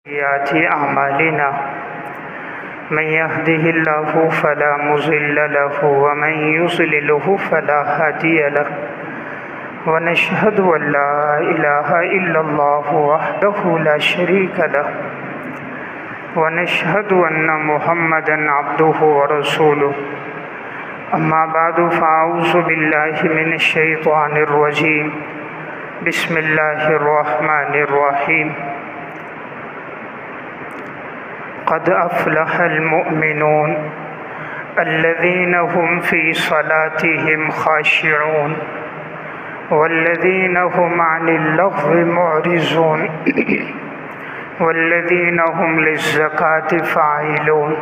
سيئات أعمالنا من يهده الله فلا مضل له ومن يضلل فلا هادي له ونشهد أن لا إله إلا الله وحده لا شريك له ونشهد أن محمدا عبده ورسوله أما بعد فأعوذ بالله من الشيطان الرجيم بسم الله الرحمن الرحيم قد أفلح المؤمنون الذين هم في صلاتهم خاشعون والذين هم عن اللغو معرضون والذين هم للزكاة فاعلون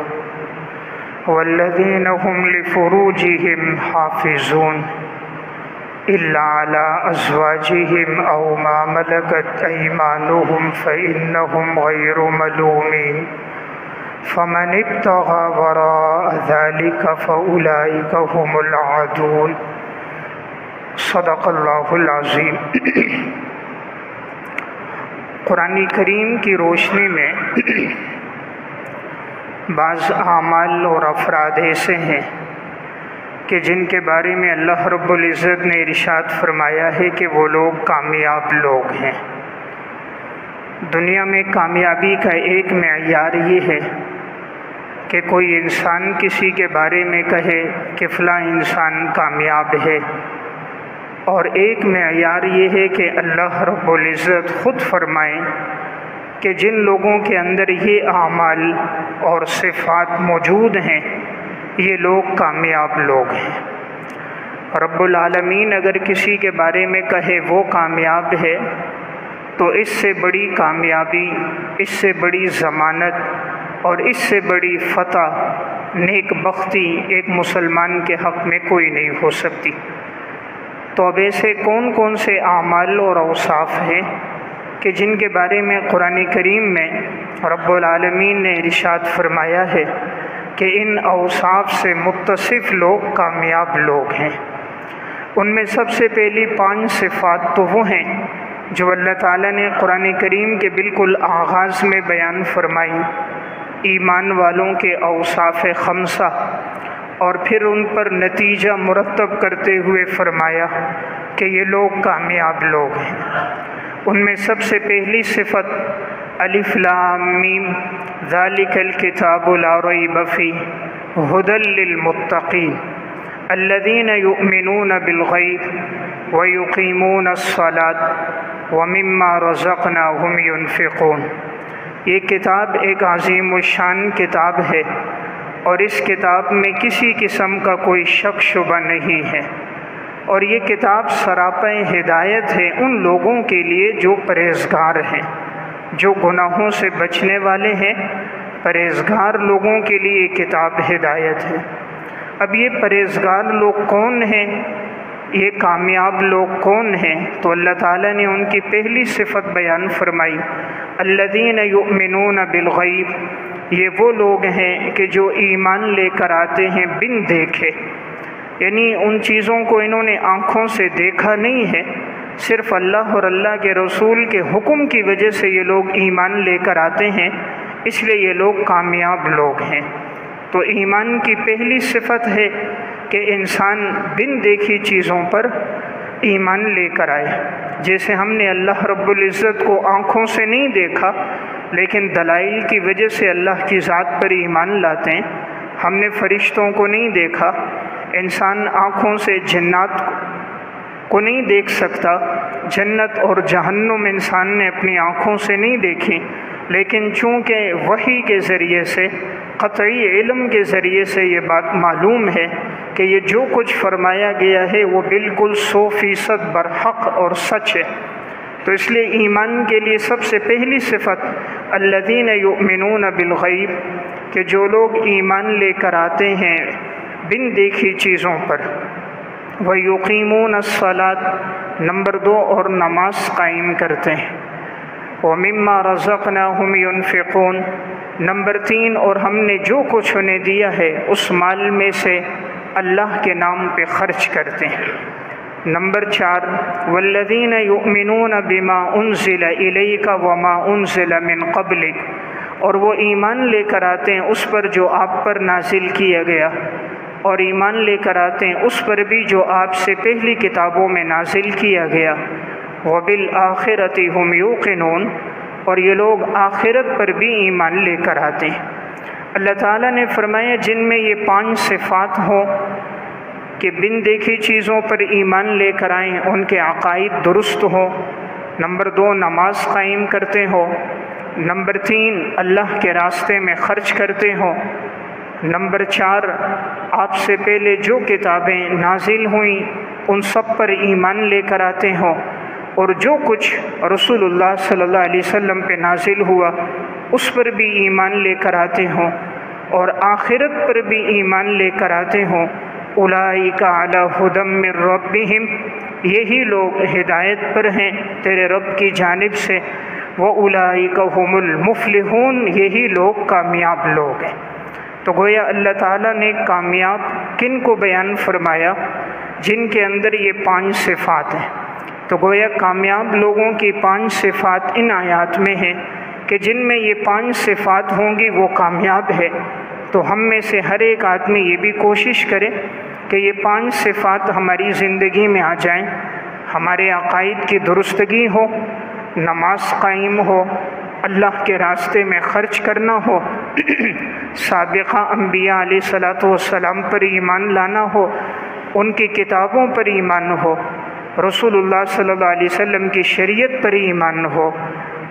والذين هم لفروجهم حافظون إلا على أزواجهم أو ما ملكت أيمانهم فإنهم غير ملومين فمن ابتغى وراء ذلك فأولئك هم العادون صدق اللہ العظیم۔ قرآن کریم کی روشنی میں بعض اعمال اور افراد ایسے ہیں کہ جن کے بارے میں اللہ رب العزت نے ارشاد فرمایا ہے کہ وہ لوگ کامیاب لوگ ہیں۔ دنیا میں کامیابی کا ایک معیار یہ ہے کہ کوئی انسان کسی کے بارے میں کہے کہ فلاں انسان کامیاب ہے، اور ایک معیار یہ ہے کہ اللہ رب العزت خود فرمائیں کہ جن لوگوں کے اندر یہ اعمال اور صفات موجود ہیں یہ لوگ کامیاب لوگ ہیں۔ رب العالمین اگر کسی کے بارے میں کہے وہ کامیاب ہے تو اس سے بڑی کامیابی، اس سے بڑی ضمانت اور اس سے بڑی فتح، نیک بختی ایک مسلمان کے حق میں کوئی نہیں ہو سکتی۔ تو اب ایسے کون کون سے اعمال اور اوصاف ہیں کہ جن کے بارے میں قرآن کریم میں رب العالمین نے ارشاد فرمایا ہے کہ ان اوصاف سے متصف لوگ کامیاب لوگ ہیں۔ ان میں سب سے پہلی 5 صفات تو وہ ہیں جو اللہ تعالیٰ نے قرآن کریم کے بالکل آغاز میں بیان فرمائی، ایمان والوں کے اوصاف 5، اور پھر ان پر نتیجہ مرتب کرتے ہوئے فرمایا کہ یہ لوگ کامیاب لوگ ہیں۔ ان میں سب سے پہلی صفت الف لام میم ذالک الکتاب لا ریب فیہ ھدی للمتقین الذین یؤمنون بالغیب ویقیمون الصلاۃ ومما رزقناہم ینفقون۔ یہ کتاب ایک عظیم الشان کتاب ہے، اور اس کتاب میں کسی قسم کا کوئی شک شبہ نہیں ہے، اور یہ کتاب سراپا ہدایت ہے ان لوگوں کے لیے جو پرہیزگار ہیں، جو گناہوں سے بچنے والے ہیں۔ پرہیزگار لوگوں کے لیے یہ کتاب ہدایت ہے۔ اب یہ پرہیزگار لوگ کون ہیں، یہ کامیاب لوگ کون ہیں؟ تو اللہ تعالیٰ نے ان کی پہلی صفت بیان فرمائی، الذین یؤمنون بالغیب۔ یہ وہ لوگ ہیں کہ جو ایمان لے کر آتے ہیں بن دیکھے، یعنی ان چیزوں کو انہوں نے آنکھوں سے دیکھا نہیں ہے، صرف اللہ اور اللہ کے رسول کے حکم کی وجہ سے یہ لوگ ایمان لے کر آتے ہیں، اس لیے یہ لوگ کامیاب لوگ ہیں۔ تو ایمان کی پہلی صفت ہے کہ انسان بن دیکھی چیزوں پر ایمان لے کر آئے۔ جیسے ہم نے اللہ رب العزت کو آنکھوں سے نہیں دیکھا لیکن دلائل کی وجہ سے اللہ کی ذات پر ایمان لاتے ہیں۔ ہم نے فرشتوں کو نہیں دیکھا، انسان آنکھوں سے جنات کو نہیں دیکھ سکتا، جنت اور جہنم انسان نے اپنی آنکھوں سے نہیں دیکھی، لیکن چونکہ وحی کے ذریعے سے، قطعی علم کے ذریعے سے یہ بات معلوم ہے کہ یہ جو کچھ فرمایا گیا ہے وہ بالکل 100% برحق اور سچ ہے۔ تو اس لیے ایمان کے لیے سب سے پہلی صفت الذین یؤمنون بالغیب، کہ جو لوگ ایمان لے کر آتے ہیں بن دیکھی چیزوں پر، وَيُقِيمُونَ الصَّلَاةَ، نمبر 2، اور نماز قائم کرتے ہیں، وَمِمَّا رَزَقْنَاهُمْ يُنْفِقُونَ، نمبر 3، اور ہم نے جو کچھ انہیں دیا ہے اس مال میں سے اللہ کے نام پہ خرچ کرتے ہیں۔ نمبر 4 والذین یؤمنون بما انزل الیک وما انزل من قبلک، اور وہ ایمان لے کر آتے ہیں اس پر جو آپ پر نازل کیا گیا، اور ایمان لے کر آتے ہیں اس پر بھی جو آپ سے پہلی کتابوں میں نازل کیا گیا، وبالآخرۃ ہم یوقنون، اور یہ لوگ آخرت پر بھی ایمان لے کر آتے ہیں۔ اللہ تعالیٰ نے فرمایا جن میں یہ 5 صفات ہوں کہ بن دیکھی چیزوں پر ایمان لے کر آئیں، ان کے عقائد درست ہوں، نمبر 2 نماز قائم کرتے ہوں، نمبر 3 اللہ کے راستے میں خرچ کرتے ہوں، نمبر 4 آپ سے پہلے جو کتابیں نازل ہوئیں ان سب پر ایمان لے کر آتے ہوں، اور جو کچھ رسول اللہ صلی اللہ علیہ وسلم پہ نازل ہوا اس پر بھی ایمان لے کر آتے ہوں، اور آخرت پر بھی ایمان لے کر آتے ہوں، اولئک علی ھدی من ربہم، یہی لوگ ہدایت پر ہیں تیرے رب کی جانب سے، واولئک ھم المفلحون، یہی لوگ کامیاب لوگ ہیں۔ تو گویا اللہ تعالیٰ نے کامیاب کن کو بیان فرمایا؟ جن کے اندر یہ 5 صفات ہیں۔ تو گویا کامیاب لوگوں کی 5 صفات ان آیات میں ہیں کہ جن میں یہ 5 صفات ہوں گی وہ کامیاب ہے۔ تو ہم میں سے ہر ایک آدمی یہ بھی کوشش کرے کہ یہ 5 صفات ہماری زندگی میں آ جائیں، ہمارے عقائد کی درستگی ہو، نماز قائم ہو، اللہ کے راستے میں خرچ کرنا ہو، سابقہ انبیاء علیہ الصلوۃ والسلام پر ایمان لانا ہو، ان کی کتابوں پر ایمان ہو، رسول اللہ صلی اللہ علیہ وسلم کی شریعت پر ایمان ہو،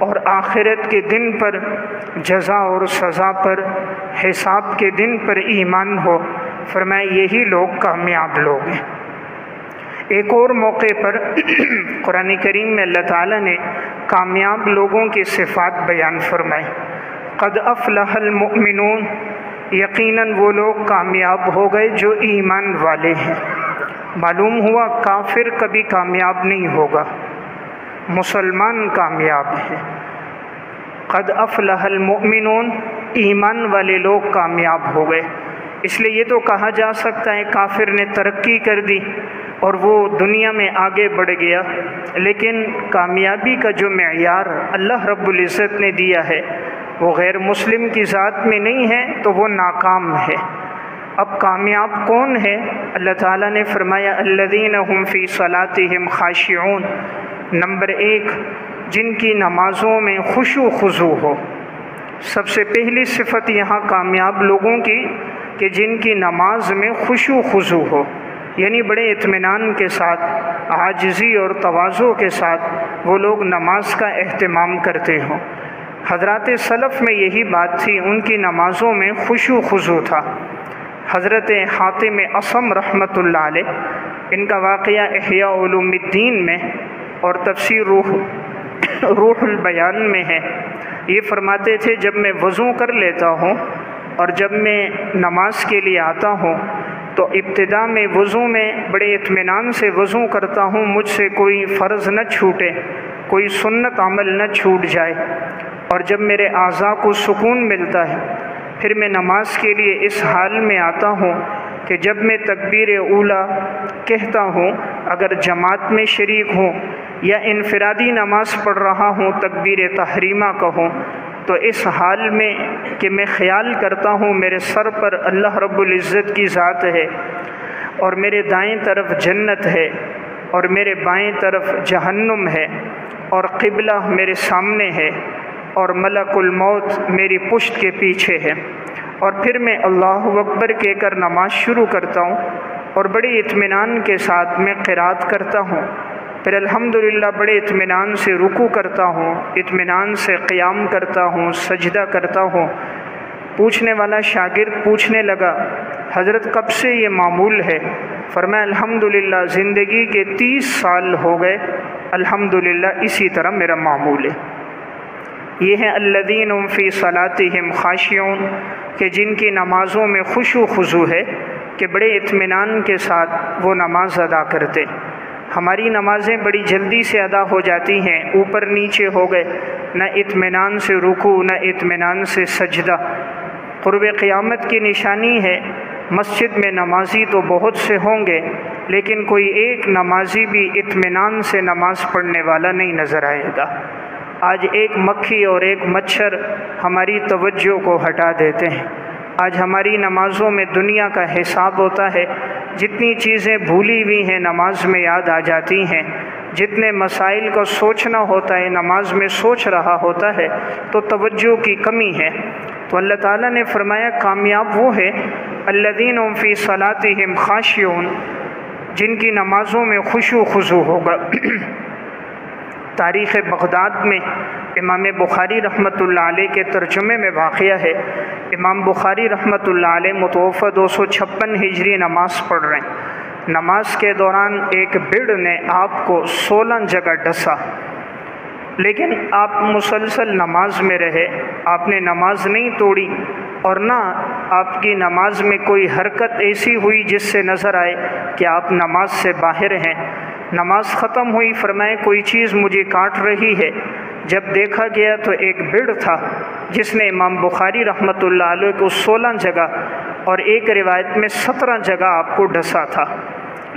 اور آخرت کے دن پر، جزا اور سزا پر، حساب کے دن پر ایمان ہو۔ فرمایا یہی لوگ کامیاب لوگ ہیں۔ ایک اور موقع پر قرآن کریم میں اللہ تعالیٰ نے کامیاب لوگوں کی صفات بیان فرمائی۔ قد افلح المؤمنون، یقیناً وہ لوگ کامیاب ہو گئے جو ایمان والے ہیں۔ معلوم ہوا کافر کبھی کامیاب نہیں ہوگا، مسلمان کامیاب ہیں۔ قد افلح المؤمنون، ایمان والے لوگ کامیاب ہو گئے۔ اس لیے یہ تو کہا جا سکتا ہے کافر نے ترقی کر دی اور وہ دنیا میں آگے بڑھ گیا، لیکن کامیابی کا جو معیار اللہ رب العزت نے دیا ہے وہ غیر مسلم کی ذات میں نہیں ہے، تو وہ ناکام ہے۔ اب کامیاب کون ہے؟ اللہ تعالیٰ نے فرمایا الذین هم فی صلاتہم خاشعون، نمبر 1 جن کی نمازوں میں خشوع خضوع ہو۔ سب سے پہلی صفت یہاں کامیاب لوگوں کی کہ جن کی نماز میں خشوع خضوع ہو، یعنی بڑے اطمینان کے ساتھ، عاجزی اور تواضع کے ساتھ وہ لوگ نماز کا اہتمام کرتے ہوں۔ حضرات سلف میں یہی بات تھی، ان کی نمازوں میں خشوع خضوع تھا۔ حضرت حاتم اصم رحمۃ اللہ علیہ، ان کا واقعہ احیاء علوم الدین میں اور تفسیر روح البیان میں ہے۔ یہ فرماتے تھے جب میں وضو کر لیتا ہوں اور جب میں نماز کے لیے آتا ہوں تو ابتدا میں وضو میں بڑے اطمینان سے وضو کرتا ہوں، مجھ سے کوئی فرض نہ چھوٹے، کوئی سنت عمل نہ چھوٹ جائے، اور جب میرے اعضاء کو سکون ملتا ہے پھر میں نماز کے لیے اس حال میں آتا ہوں کہ جب میں تکبیر اولیٰ کہتا ہوں، اگر جماعت میں شریک ہوں یا انفرادی نماز پڑھ رہا ہوں تکبیر تحریمہ کہوں، تو اس حال میں کہ میں خیال کرتا ہوں میرے سر پر اللہ رب العزت کی ذات ہے، اور میرے دائیں طرف جنت ہے، اور میرے بائیں طرف جہنم ہے، اور قبلہ میرے سامنے ہے، اور ملک الموت میری پشت کے پیچھے ہے، اور پھر میں اللہ اکبر کہہ کر نماز شروع کرتا ہوں اور بڑے اطمینان کے ساتھ میں قرات کرتا ہوں، پھر الحمدللہ بڑے اطمینان سے رکوع کرتا ہوں، اطمینان سے قیام کرتا ہوں، سجدہ کرتا ہوں۔ پوچھنے والا شاگرد پوچھنے لگا حضرت کب سے یہ معمول ہے؟ فرمایا الحمدللہ زندگی کے 30 سال ہو گئے، الحمدللہ اسی طرح میرا معمول ہے۔ یہ ہیں الذین هم فی صلاتہم خاشعون، کہ جن کی نمازوں میں خشوع خضوع ہے، کہ بڑے اطمینان کے ساتھ وہ نماز ادا کرتے۔ ہماری نمازیں بڑی جلدی سے ادا ہو جاتی ہیں، اوپر نیچے ہو گئے، نہ اطمینان سے رکوع نہ اطمینان سے سجدہ۔ قرب قیامت کی نشانی ہے مسجد میں نمازی تو بہت سے ہوں گے، لیکن کوئی ایک نمازی بھی اطمینان سے نماز پڑھنے والا نہیں نظر آئے گا۔ آج ایک مکھی اور ایک مچھر ہماری توجہ کو ہٹا دیتے ہیں۔ آج ہماری نمازوں میں دنیا کا حساب ہوتا ہے، جتنی چیزیں بھولی ہوئی ہیں نماز میں یاد آ جاتی ہیں، جتنے مسائل کو سوچنا ہوتا ہے نماز میں سوچ رہا ہوتا ہے، تو توجہ کی کمی ہے۔ تو اللہ تعالیٰ نے فرمایا کامیاب وہ ہے الذین هم فی صلاتہم خاشعون، جن کی نمازوں میں خشوع خضوع ہوگا۔ تاریخ بغداد میں امام بخاری رحمۃ اللہ علیہ کے ترجمے میں واقعہ ہے، امام بخاری رحمۃ اللہ علیہ متوفی 256 ہجری نماز پڑھ رہے ہیں۔ نماز کے دوران ایک بھیڑ نے آپ کو 16 جگہ ڈسا، لیکن آپ مسلسل نماز میں رہے، آپ نے نماز نہیں توڑی، اور نہ آپ کی نماز میں کوئی حرکت ایسی ہوئی جس سے نظر آئے کہ آپ نماز سے باہر ہیں۔ نماز ختم ہوئی، فرمائے کوئی چیز مجھے کاٹ رہی ہے۔ جب دیکھا گیا تو ایک بھیڑ تھا جس نے امام بخاری رحمۃ اللہ علیہ کو 16 جگہ اور ایک روایت میں 17 جگہ آپ کو ڈسا تھا،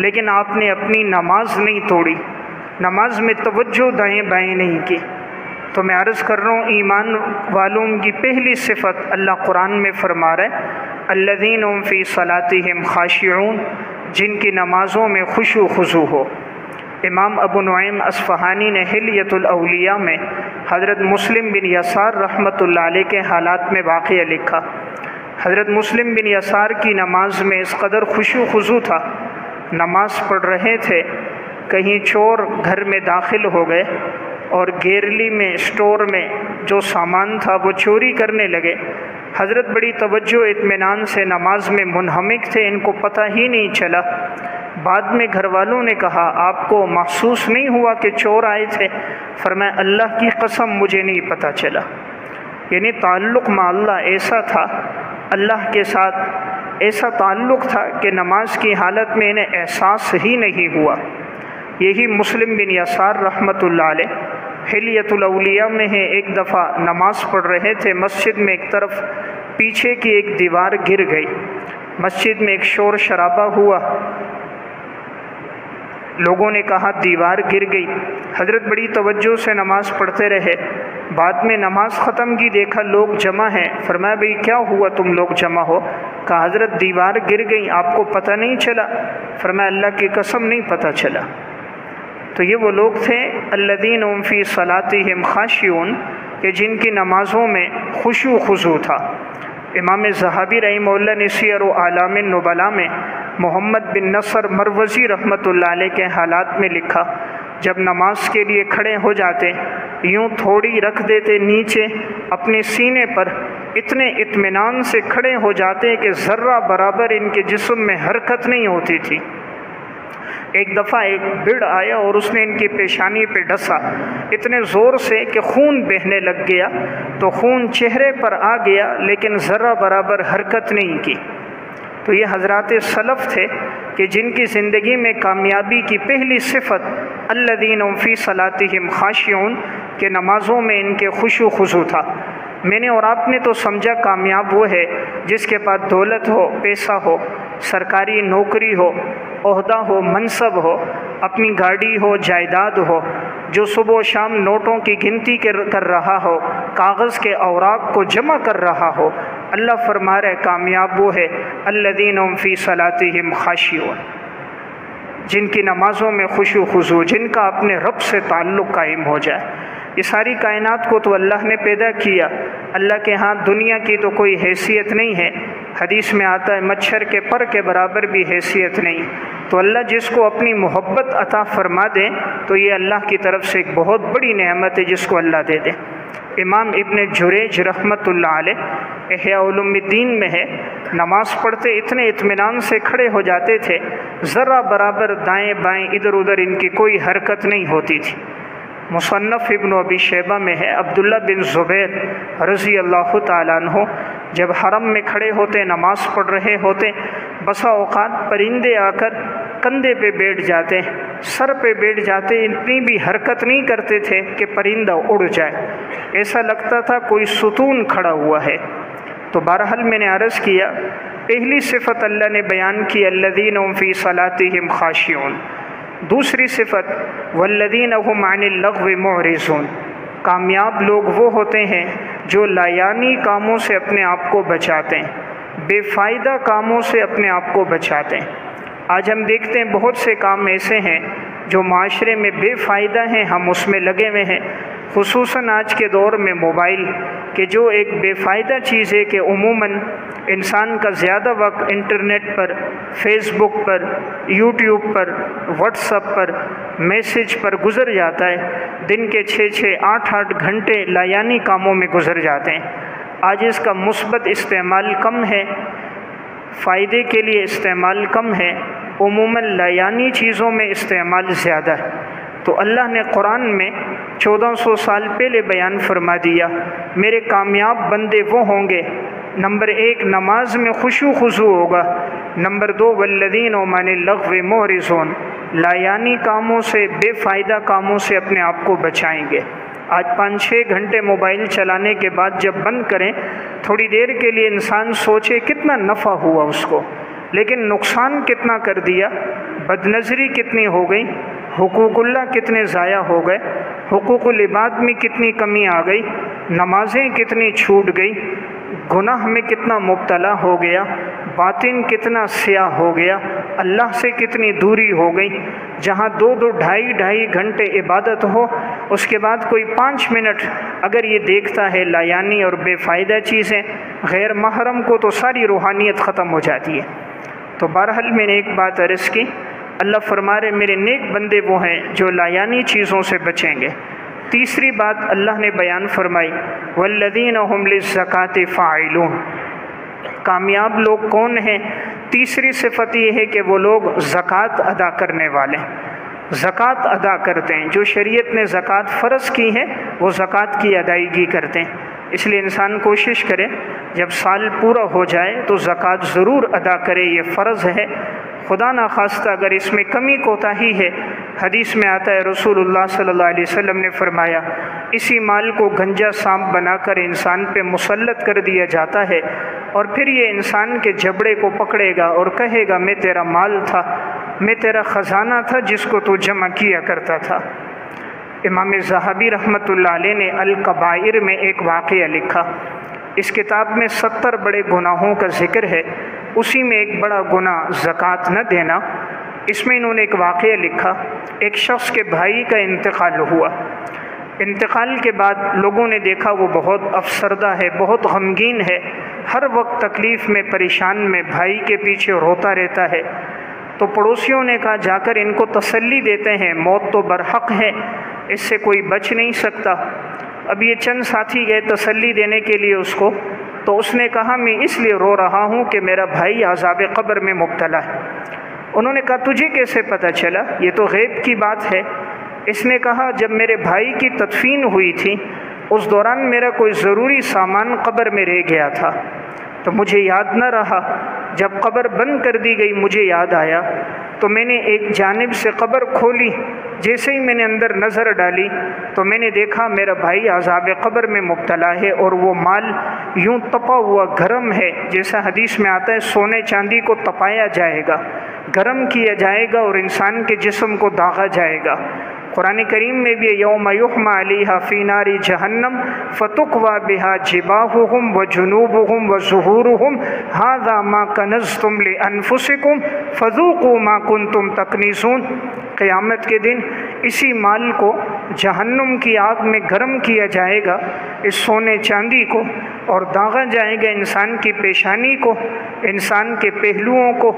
لیکن آپ نے اپنی نماز نہیں توڑی، نماز میں توجہ دائیں بائیں نہیں کی۔ تو میں عرض کر رہا ہوں ایمان والوں کی پہلی صفت اللہ قرآن میں فرما رہا ہے الذین هم فی صلاتہم خاشعون، جن کی نمازوں میں خشوع خضوع ہو۔ امام ابو نعیم اصفہانی نے حلیۃ الاولیاء میں حضرت مسلم بن یسار رحمۃ اللہ علیہ کے حالات میں واقعہ لکھا۔ حضرت مسلم بن یسار کی نماز میں اس قدر خشوع خضوع تھا، نماز پڑھ رہے تھے، کہیں چور گھر میں داخل ہو گئے اور گیرلی میں اسٹور میں جو سامان تھا وہ چوری کرنے لگے۔ حضرت بڑی توجہ اطمینان سے نماز میں منہمک تھے، ان کو پتہ ہی نہیں چلا۔ بعد میں گھر والوں نے کہا آپ کو محسوس نہیں ہوا کہ چور آئے تھے؟ فرمایا اللہ کی قسم مجھے نہیں پتہ چلا۔ یعنی تعلق مع اللہ ایسا تھا، اللہ کے ساتھ ایسا تعلق تھا کہ نماز کی حالت میں انہیں احساس ہی نہیں ہوا۔ یہی مسلم بن یسار رحمۃ اللہ علیہ حلیۃ الاولیاء میں ہے، ایک دفعہ نماز پڑھ رہے تھے، مسجد میں ایک طرف پیچھے کی ایک دیوار گر گئی، مسجد میں ایک شور شرابہ ہوا، لوگوں نے کہا دیوار گر گئی۔ حضرت بڑی توجہ سے نماز پڑھتے رہے، بعد میں نماز ختم کی، دیکھا لوگ جمع ہیں، فرمایا بھئی کیا ہوا تم لوگ جمع ہو؟ کہا حضرت دیوار گر گئی، آپ کو پتہ نہیں چلا؟ فرمایا اللہ کی قسم نہیں پتہ چلا۔ تو یہ وہ لوگ تھے الذین هم فی صلاتہم خاشعون، کہ جن کی نمازوں میں خشوع خضوع تھا۔ امام ذہبی رحمہ اللہ نے سیر و اعلام النبلاء میں محمد بن نصر مروزی رحمۃ اللہ علیہ کے حالات میں لکھا، جب نماز کے لیے کھڑے ہو جاتے یوں تھوڑی رکھ دیتے نیچے اپنے سینے پر، اتنے اطمینان سے کھڑے ہو جاتے کہ ذرہ برابر ان کے جسم میں حرکت نہیں ہوتی تھی۔ ایک دفعہ ایک بھیڑ آیا اور اس نے ان کی پیشانی پہ ڈسا اتنے زور سے کہ خون بہنے لگ گیا، تو خون چہرے پر آ گیا لیکن ذرہ برابر حرکت نہیں کی۔ تو یہ حضرات سلف تھے کہ جن کی زندگی میں کامیابی کی پہلی صفت الذین هم فی صلاتہم خاشعون، کہ نمازوں میں ان کے خشوع خضوع تھا۔ میں نے اور آپ نے تو سمجھا کامیاب وہ ہے جس کے پاس دولت ہو، پیسہ ہو، سرکاری نوکری ہو، عہدہ ہو، منصب ہو، اپنی گاڑی ہو، جائیداد ہو، جو صبح و شام نوٹوں کی گنتی کر رہا ہو، کاغذ کے اوراق کو جمع کر رہا ہو۔ اللہ فرما رہے کامیاب وہ ہے الذین هم فی صلاتہم خاشعون، جن کی نمازوں میں خشوع خضوع، جن کا اپنے رب سے تعلق قائم ہو جائے۔ یہ ساری کائنات کو تو اللہ نے پیدا کیا، اللہ کے ہاں دنیا کی تو کوئی حیثیت نہیں ہے، حدیث میں آتا ہے مچھر کے پر کے برابر بھی حیثیت نہیں۔ تو اللہ جس کو اپنی محبت عطا فرما دے تو یہ اللہ کی طرف سے ایک بہت بڑی نعمت ہے جس کو اللہ دے دے۔ امام ابن جریج رحمۃ اللہ علیہ احیاء علوم الدین میں ہے، نماز پڑھتے اتنے اطمینان سے کھڑے ہو جاتے تھے، ذرہ برابر دائیں بائیں ادھر ادھر ان کی کوئی حرکت نہیں ہوتی تھی۔ مصنف ابن ابی شیبہ میں ہے عبداللہ بن زبیر رضی اللہ تعالیٰ عنہ جب حرم میں کھڑے ہوتے نماز پڑھ رہے ہوتے، بسا اوقات پرندے آ کر کندھے پہ بیٹھ جاتے، سر پہ بیٹھ جاتے، اتنی بھی حرکت نہیں کرتے تھے کہ پرندہ اڑ جائے، ایسا لگتا تھا کوئی ستون کھڑا ہوا ہے۔ تو بہرحال میں نے عرض کیا، پہلی صفت اللہ نے بیان کی الذین هم فی صلاتہم خاشعون، دوسری صفت والذین هم عن اللغو معرضون، کامیاب لوگ وہ ہوتے ہیں جو لایانی کاموں سے اپنے آپ کو بچاتے ہیں، بے فائدہ کاموں سے اپنے آپ کو بچاتے ہیں۔ آج ہم دیکھتے ہیں بہت سے کام ایسے ہیں جو معاشرے میں بے فائدہ ہیں، ہم اس میں لگے ہوئے ہیں، خصوصاً آج کے دور میں موبائل کہ جو ایک بے فائدہ چیز ہے کہ عموماً انسان کا زیادہ وقت انٹرنیٹ پر، فیس بک پر، یوٹیوب پر، واٹس ایپ پر، میسج پر گزر جاتا ہے۔ دن کے 6-6، 8-8 گھنٹے لایانی کاموں میں گزر جاتے ہیں۔ آج اس کا مثبت استعمال کم ہے، فائدے کے لیے استعمال کم ہے، عموماً لایانی چیزوں میں استعمال زیادہ ہے۔ تو اللہ نے قرآن میں 1400 سال پہلے بیان فرما دیا، میرے کامیاب بندے وہ ہوں گے، نمبر 1 نماز میں خشوع خضوع ہوگا، نمبر 2 والذین هم عن اللغو معرضون، لایانی کاموں سے، بے فائدہ کاموں سے اپنے آپ کو بچائیں گے۔ آج 5-6 گھنٹے موبائل چلانے کے بعد جب بند کریں، تھوڑی دیر کے لیے انسان سوچے کتنا نفع ہوا اس کو، لیکن نقصان کتنا کر دیا، بد نظری کتنی ہو گئی، حقوق اللہ کتنے ضائع ہو گئے، حقوق العباد میں کتنی کمی آ گئی، نمازیں کتنی چھوٹ گئی، گناہ میں کتنا مبتلا ہو گیا، باطن کتنا سیاہ ہو گیا، اللہ سے کتنی دوری ہو گئی۔ جہاں 2-2، 2.5 گھنٹے عبادت ہو، اس کے بعد کوئی 5 منٹ اگر یہ دیکھتا ہے لایانی اور بے فائدہ چیزیں، غیر محرم کو، تو ساری روحانیت ختم ہو جاتی ہے۔ تو بہرحال میں نے ایک بات عرض کی، اللہ فرما رہے میرے نیک بندے وہ ہیں جو لایانی چیزوں سے بچیں گے۔ تیسری بات اللہ نے بیان فرمائی والذین هم للزکاۃ فاعلون، کامیاب لوگ کون ہیں؟ تیسری صفت یہ ہے کہ وہ لوگ زکوٰۃ ادا کرنے والے ہیں، زکوٰۃ ادا کرتے ہیں، جو شریعت نے زکوٰۃ فرض کی ہے وہ زکوٰۃ کی ادائیگی کرتے ہیں۔ اس لیے انسان کوشش کرے جب سال پورا ہو جائے تو زکوٰۃ ضرور ادا کرے، یہ فرض ہے۔ خدا نخواستہ اگر اس میں کمی کوتاہی ہے، حدیث میں آتا ہے رسول اللہ صلی اللہ علیہ وسلم نے فرمایا اسی مال کو گنجا سانپ بنا کر انسان پہ مسلط کر دیا جاتا ہے، اور پھر یہ انسان کے جبڑے کو پکڑے گا اور کہے گا میں تیرا مال تھا، میں تیرا خزانہ تھا جس کو تو جمع کیا کرتا تھا۔ امام ذہبی رحمۃ اللہ علیہ نے الکبائر میں ایک واقعہ لکھا، اس کتاب میں 70 بڑے گناہوں کا ذکر ہے، اسی میں ایک بڑا گناہ زکوٰۃ نہ دینا۔ اس میں انہوں نے ایک واقعہ لکھا، ایک شخص کے بھائی کا انتقال ہوا، انتقال کے بعد لوگوں نے دیکھا وہ بہت افسردہ ہے، بہت غمگین ہے، ہر وقت تکلیف میں، پریشان میں، بھائی کے پیچھے روتا رہتا ہے۔ تو پڑوسیوں نے کہا جا کر ان کو تسلی دیتے ہیں، موت تو برحق ہے، اس سے کوئی بچ نہیں سکتا۔ اب یہ چند ساتھی گئے تسلی دینے کے لیے اس کو، تو اس نے کہا میں اس لیے رو رہا ہوں کہ میرا بھائی عذاب قبر میں مبتلا ہے۔ انہوں نے کہا تجھے کیسے پتہ چلا، یہ تو غیب کی بات ہے۔ اس نے کہا جب میرے بھائی کی تدفین ہوئی تھی اس دوران میرا کوئی ضروری سامان قبر میں رہ گیا تھا، تو مجھے یاد نہ رہا، جب قبر بند کر دی گئی مجھے یاد آیا، تو میں نے ایک جانب سے قبر کھولی، جیسے ہی میں نے اندر نظر ڈالی تو میں نے دیکھا میرا بھائی عذاب قبر میں مبتلا ہے، اور وہ مال یوں تپا ہوا گرم ہے، جیسا حدیث میں آتا ہے سونے چاندی کو تپایا جائے گا، گرم کیا جائے گا اور انسان کے جسم کو داغا جائے گا۔ قرآن کریم میں بھی یوم یحمى علیہا فی نار جہنم فتقوی بہا جباہہم وجنوبہم وظہورہم ھذا ما کنزتم لانفسکم فذوقوا ما کنتم تکنزون۔ قیامت کے دن اسی مال کو جہنم کی آگ میں گرم کیا جائے گا، اس سونے چاندی کو، اور داغا جائے گا انسان کی پیشانی کو، انسان کے پہلوؤں کو،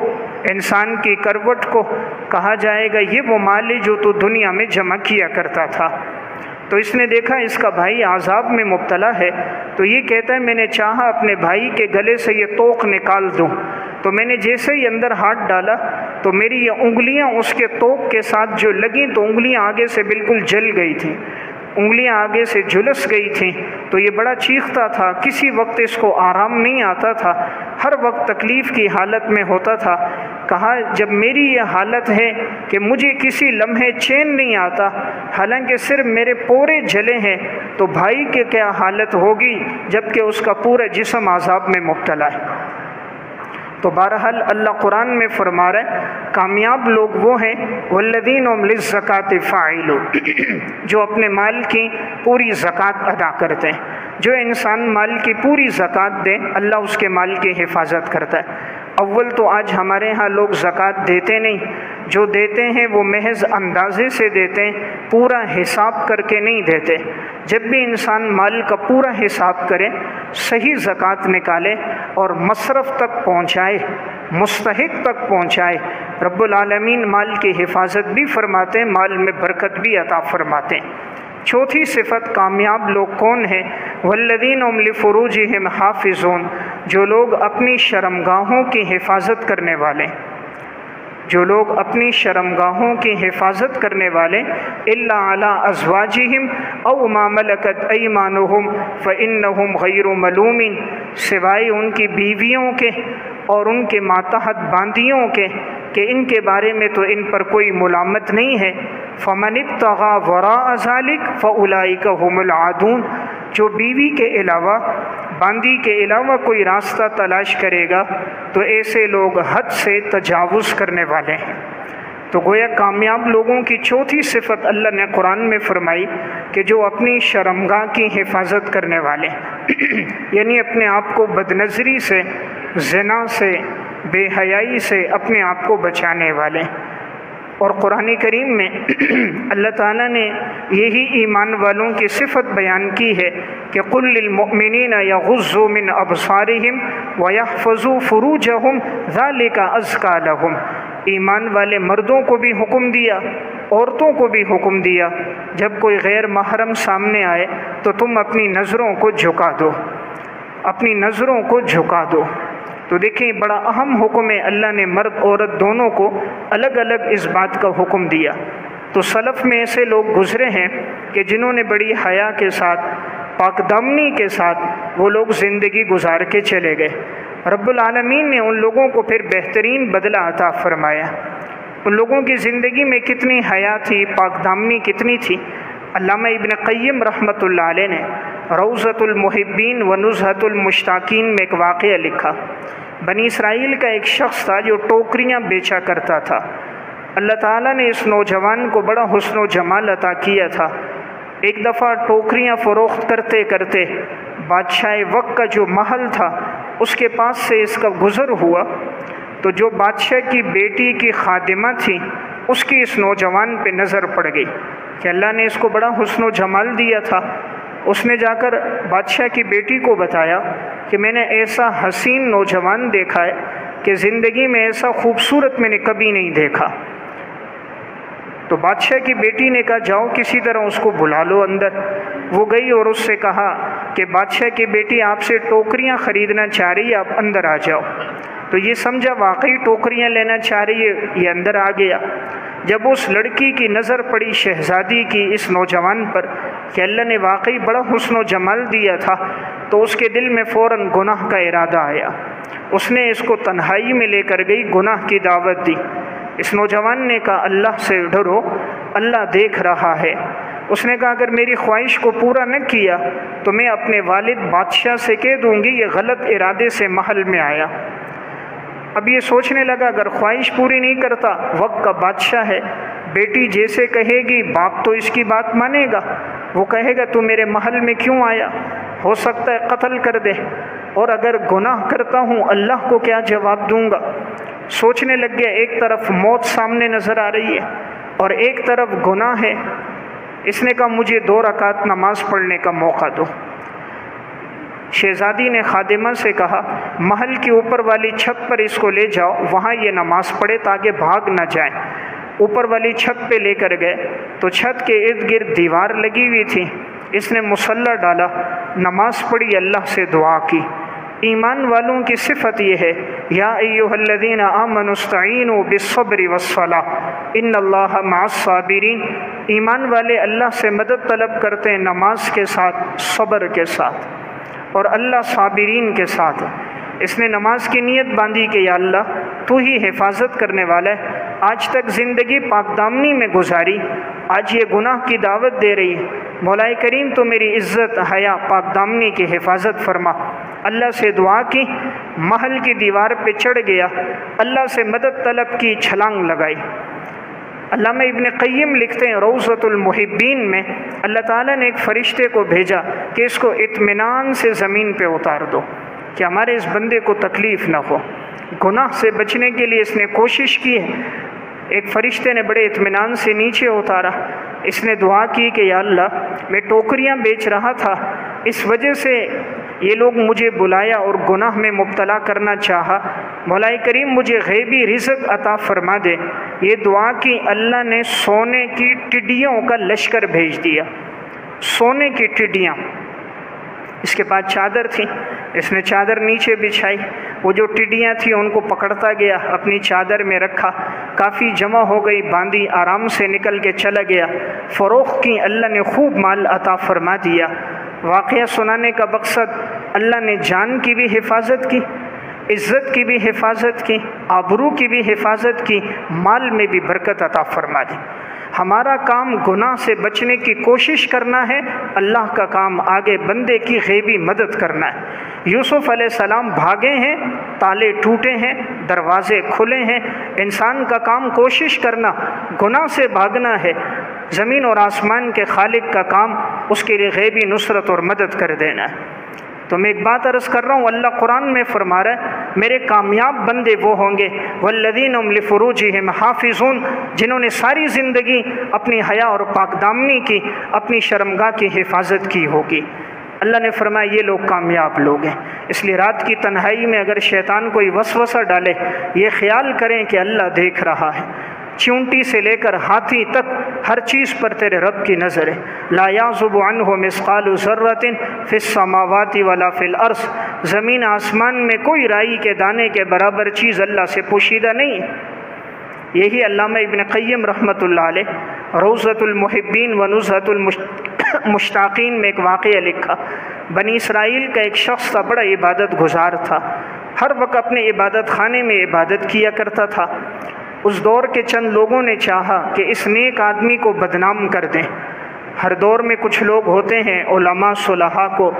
انسان کی کروٹ کو، کہا جائے گا یہ وہ مال ہے جو تو دنیا میں جمع کیا کرتا تھا۔ تو اس نے دیکھا اس کا بھائی عذاب میں مبتلا ہے، تو یہ کہتا ہے میں نے چاہا اپنے بھائی کے گلے سے یہ توق نکال دوں، تو میں نے جیسے ہی اندر ہاتھ ڈالا تو میری یہ انگلیاں اس کے توق کے ساتھ جو لگیں تو انگلیاں آگے سے بالکل جل گئی تھیں، انگلیاں آگے سے جھلس گئی تھیں۔ تو یہ بڑا چیختا تھا، کسی وقت اس کو آرام نہیں آتا تھا، ہر وقت تکلیف کی حالت میں ہوتا تھا۔ کہا جب میری یہ حالت ہے کہ مجھے کسی لمحے چین نہیں آتا، حالانکہ صرف میرے پورے جلے ہیں، تو بھائی کی کیا حالت ہوگی جب کہ اس کا پورا جسم عذاب میں مبتلا ہے۔ تو بہرحال اللہ قرآن میں فرما رہا ہے کامیاب لوگ وہ ہیں والذین هم للزکاۃ فاعلون، جو اپنے مال کی پوری زکوٰۃ ادا کرتے ہیں۔ جو انسان مال کی پوری زکوٰۃ دے اللہ اس کے مال کی حفاظت کرتا ہے۔ اول تو آج ہمارے ہاں لوگ زکوٰۃ دیتے نہیں، جو دیتے ہیں وہ محض اندازے سے دیتے ہیں، پورا حساب کر کے نہیں دیتے۔ جب بھی انسان مال کا پورا حساب کرے، صحیح زکوٰۃ نکالے اور مصرف تک پہنچائے، مستحق تک پہنچائے، رب العالمین مال کی حفاظت بھی فرماتے ہیں، مال میں برکت بھی عطا فرماتے ہیں۔ چوتھی صفت کامیاب لوگ کون ہیں؟ والذین هم لفروجہم حافظون، جو لوگ اپنی شرمگاہوں کی حفاظت کرنے والے، جو لوگ اپنی شرمگاہوں کی حفاظت کرنے والے، الا علی ازواجہم او ما ملکت ایمانہم فانہم غیر ملومین، سوائے ان کی بیویوں کے اور ان کے ماتحت باندیوں کے کہ ان کے بارے میں تو ان پر کوئی ملامت نہیں ہے۔ فمن ابتغى وراء ذلك فاولئک هم العادون، جو بیوی کے علاوہ، باندی کے علاوہ کوئی راستہ تلاش کرے گا تو ایسے لوگ حد سے تجاوز کرنے والے ہیں۔ تو گویا کامیاب لوگوں کی چوتھی صفت اللہ نے قرآن میں فرمائی کہ جو اپنی شرمگاہ کی حفاظت کرنے والے ہیں، یعنی اپنے آپ کو بدنظری سے، زنا سے، بے حیائی سے اپنے آپ کو بچانے والے۔ اور قرآن کریم میں اللہ تعالیٰ نے یہی ایمان والوں کی صفت بیان کی ہے کہ قل للمؤمنین یغضوا من ابصارہم ویحفظوا فروجہم ذلک ازکی لہم، ایمان والے مردوں کو بھی حکم دیا، عورتوں کو بھی حکم دیا، جب کوئی غیر محرم سامنے آئے تو تم اپنی نظروں کو جھکا دو، اپنی نظروں کو جھکا دو۔ تو دیکھیں بڑا اہم حکم ہے، اللہ نے مرد عورت دونوں کو الگ الگ اس بات کا حکم دیا۔ تو سلف میں ایسے لوگ گزرے ہیں کہ جنہوں نے بڑی حیا کے ساتھ، پاک دامنی کے ساتھ وہ لوگ زندگی گزار کے چلے گئے۔ رب العالمین نے ان لوگوں کو پھر بہترین بدلہ عطا فرمایا۔ ان لوگوں کی زندگی میں کتنی حیا تھی، پاک دامنی کتنی تھی۔ علامہ ابن قیم رحمۃ اللہ علیہ نے روضۃ المحبین و نزہۃ المشتاقین میں ایک واقعہ لکھا۔ بنی اسرائیل کا ایک شخص تھا جو ٹوکریاں بیچا کرتا تھا۔ اللہ تعالیٰ نے اس نوجوان کو بڑا حسن و جمال عطا کیا تھا۔ ایک دفعہ ٹوکریاں فروخت کرتے کرتے بادشاہ وقت کا جو محل تھا اس کے پاس سے اس کا گزر ہوا، تو جو بادشاہ کی بیٹی کی خادمہ تھی اس کی اس نوجوان پہ نظر پڑ گئی کہ اللہ نے اس کو بڑا حسن و جمال دیا تھا۔ اس نے جا کر بادشاہ کی بیٹی کو بتایا کہ میں نے ایسا حسین نوجوان دیکھا ہے کہ زندگی میں ایسا خوبصورت میں نے کبھی نہیں دیکھا۔ تو بادشاہ کی بیٹی نے کہا جاؤ کسی طرح اس کو بلا لو اندر۔ وہ گئی اور اس سے کہا کہ بادشاہ کی بیٹی آپ سے ٹوکریاں خریدنا چاہ رہی ہے، آپ اندر آ جاؤ۔ تو یہ سمجھا واقعی ٹوکریاں لینا چاہ رہی ہے، یہ اندر آ گیا۔ جب اس لڑکی کی نظر پڑی شہزادی کی اس نوجوان پر کہ اللہ نے واقعی بڑا حسن و جمال دیا تھا، تو اس کے دل میں فوراً گناہ کا ارادہ آیا۔ اس نے اس کو تنہائی میں لے کر گئی، گناہ کی دعوت دی۔ اس نوجوان نے کہا اللہ سے ڈرو، اللہ دیکھ رہا ہے۔ اس نے کہا اگر میری خواہش کو پورا نہ کیا تو میں اپنے والد بادشاہ سے کہہ دوں گی یہ غلط ارادے سے محل میں آیا۔ اب یہ سوچنے لگا اگر خواہش پوری نہیں کرتا، وقت کا بادشاہ ہے، بیٹی جیسے کہے گی باپ تو اس کی بات مانے گا، وہ کہے گا تو میرے محل میں کیوں آیا، ہو سکتا ہے قتل کر دے، اور اگر گناہ کرتا ہوں اللہ کو کیا جواب دوں گا۔ سوچنے لگ گیا، ایک طرف موت سامنے نظر آ رہی ہے اور ایک طرف گناہ ہے۔ اس نے کہا مجھے 2 رکعت نماز پڑھنے کا موقع دو۔ شہزادی نے خادمہ سے کہا محل کی اوپر والی چھت پر اس کو لے جاؤ، وہاں یہ نماز پڑھے تاکہ بھاگ نہ جائے۔ اوپر والی چھت پہ لے کر گئے تو چھت کے ارد گرد دیوار لگی ہوئی تھی۔ اس نے مصلی ڈالا، نماز پڑھی، اللہ سے دعا کی۔ ایمان والوں کی صفت یہ ہے یا ایھا الذین آمنوا استعینوا بالصبر والصلاۃ ان اللہ مع الصابرین۔ ایمان والے اللہ سے مدد طلب کرتے ہیں نماز کے ساتھ، صبر کے ساتھ، اور اللہ صابرین کے ساتھ۔ اس نے نماز کی نیت باندھی کہ یا اللہ تو ہی حفاظت کرنے والا ہے۔ آج تک زندگی پاک دامنی میں گزاری، آج یہ گناہ کی دعوت دے رہی ہے۔ مولا کریم تو میری عزت حیا پاک دامنی کی حفاظت فرما۔ اللہ سے دعا کی، محل کی دیوار پہ چڑھ گیا، اللہ سے مدد طلب کی، چھلانگ لگائی۔ علامہ ابن قیم لکھتے ہیں روضۃ المحبین میں، اللہ تعالیٰ نے ایک فرشتے کو بھیجا کہ اس کو اطمینان سے زمین پہ اتار دو کہ ہمارے اس بندے کو تکلیف نہ ہو۔ گناہ سے بچنے کے لیے اس نے کوشش کی ہے، ایک فرشتے نے بڑے اطمینان سے نیچے اتارا۔ اس نے دعا کی کہ یا اللہ، میں ٹوکریاں بیچ رہا تھا، اس وجہ سے یہ لوگ مجھے بلایا اور گناہ میں مبتلا کرنا چاہا، مولا کریم مجھے غیبی رزق عطا فرما دے۔ یہ دعا کی، اللہ نے سونے کی ٹڈیوں کا لشکر بھیج دیا، سونے کی ٹڈیاں۔ اس کے بعد چادر تھی، اس نے چادر نیچے بچھائی، وہ جو ٹڈیاں تھیں ان کو پکڑتا گیا، اپنی چادر میں رکھا، کافی جمع ہو گئی، باندھی، آرام سے نکل کے چلا گیا، فروخت کی، اللہ نے خوب مال عطا فرما دیا۔ واقعہ سنانے کا مقصد، اللہ نے جان کی بھی حفاظت کی، عزت کی بھی حفاظت کی، آبرو کی بھی حفاظت کی، مال میں بھی برکت عطا فرما دی۔ ہمارا کام گناہ سے بچنے کی کوشش کرنا ہے، اللہ کا کام آگے بندے کی غیبی مدد کرنا ہے۔ یوسف علیہ السلام بھاگے ہیں، تالے ٹوٹے ہیں، دروازے کھلے ہیں، انسان کا کام کوشش کرنا، گناہ سے بھاگنا ہے۔ زمین اور آسمان کے خالق کا کام اس کے لیے غیبی نصرت اور مدد کر دینا ہے۔ تو میں ایک بات عرض کر رہا ہوں، اللہ قرآن میں فرما رہا ہے میرے کامیاب بندے وہ ہوں گے والذین هم لفروجهم حافظون، جنہوں نے ساری زندگی اپنی حیا اور پاک دامنی کی، اپنی شرمگاہ کی حفاظت کی ہوگی۔ اللہ نے فرمایا یہ لوگ کامیاب لوگ ہیں۔ اس لیے رات کی تنہائی میں اگر شیطان کوئی وسوسہ ڈالے، یہ خیال کریں کہ اللہ دیکھ رہا ہے۔ چونٹی سے لے کر ہاتھی تک ہر چیز پر تیرے رب کی نظر ہے۔ لا یعزب عنہ مثقال ذرۃ فی السماوات ولا فی الارض، زمین آسمان میں کوئی رائی کے دانے کے برابر چیز اللہ سے پوشیدہ نہیں ہے۔ یہی علامہ ابن قیم رحمۃ اللہ علیہ روضۃ المحبین و نزہۃ المشتاقین میں ایک واقعہ لکھا۔ بنی اسرائیل کا ایک شخص تھا، بڑا عبادت گزار تھا، ہر وقت اپنے عبادت خانے میں عبادت کیا کرتا تھا۔ اس دور کے چند لوگوں نے چاہا کہ اس نیک آدمی کو بدنام کر دیں۔ ہر دور میں کچھ لوگ ہوتے ہیں علماء صلحاء کو،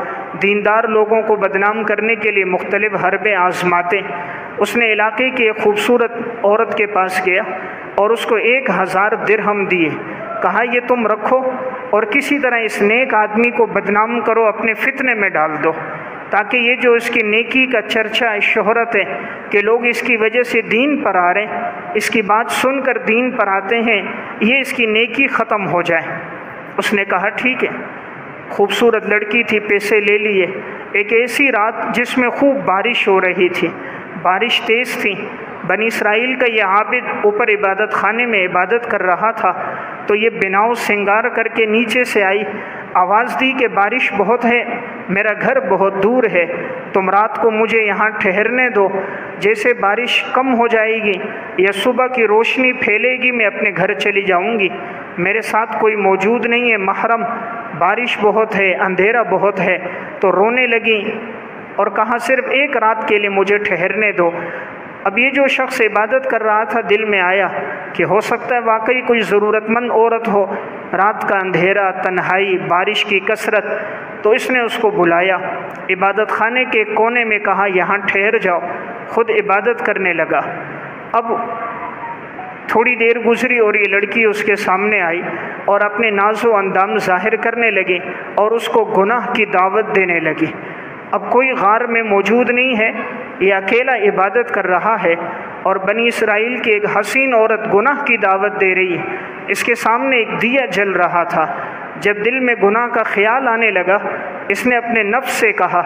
دیندار لوگوں کو بدنام کرنے کے لیے مختلف حربیں آزماتے۔ اس نے علاقے کی ایک خوبصورت عورت کے پاس گیا اور اس کو 1000 درہم دیے، کہا یہ تم رکھو اور کسی طرح اس نیک آدمی کو بدنام کرو، اپنے فتنے میں ڈال دو، تاکہ یہ جو اس کی نیکی کا چرچا شہرت ہے کہ لوگ اس کی وجہ سے دین پر آ رہے ہیں، اس کی بات سن کر دین پر آتے ہیں، یہ اس کی نیکی ختم ہو جائے۔ اس نے کہا ٹھیک ہے۔ خوبصورت لڑکی تھی، پیسے لے لیے۔ ایک ایسی رات جس میں خوب بارش ہو رہی تھی، بارش تیز تھی، بنی اسرائیل کا یہ عابد اوپر عبادت خانے میں عبادت کر رہا تھا، تو یہ بناؤ سنگار کر کے نیچے سے آئی، آواز دی کہ بارش بہت ہے، میرا گھر بہت دور ہے، تم رات کو مجھے یہاں ٹھہرنے دو، جیسے بارش کم ہو جائے گی یا صبح کی روشنی پھیلے گی میں اپنے گھر چلی جاؤں گی، میرے ساتھ کوئی موجود نہیں ہے محرم، بارش بہت ہے، اندھیرا بہت ہے۔ تو رونے لگی اور کہا صرف ایک رات کے لیے مجھے ٹھہرنے دو۔ اب یہ جو شخص عبادت کر رہا تھا، دل میں آیا کہ ہو سکتا ہے واقعی کوئی ضرورت مند عورت ہو، رات کا اندھیرا، تنہائی، بارش کی کثرت، تو اس نے اس کو بلایا، عبادت خانے کے کونے میں کہا یہاں ٹھہر جاؤ، خود عبادت کرنے لگا۔ اب تھوڑی دیر گزری اور یہ لڑکی اس کے سامنے آئی اور اپنے ناز و اندام ظاہر کرنے لگی اور اس کو گناہ کی دعوت دینے لگی۔ اب کوئی غار میں موجود نہیں ہے، یہ اکیلا عبادت کر رہا ہے اور بنی اسرائیل کی ایک حسین عورت گناہ کی دعوت دے رہی ہے۔ اس کے سامنے ایک دیا جل رہا تھا۔ جب دل میں گناہ کا خیال آنے لگا، اس نے اپنے نفس سے کہا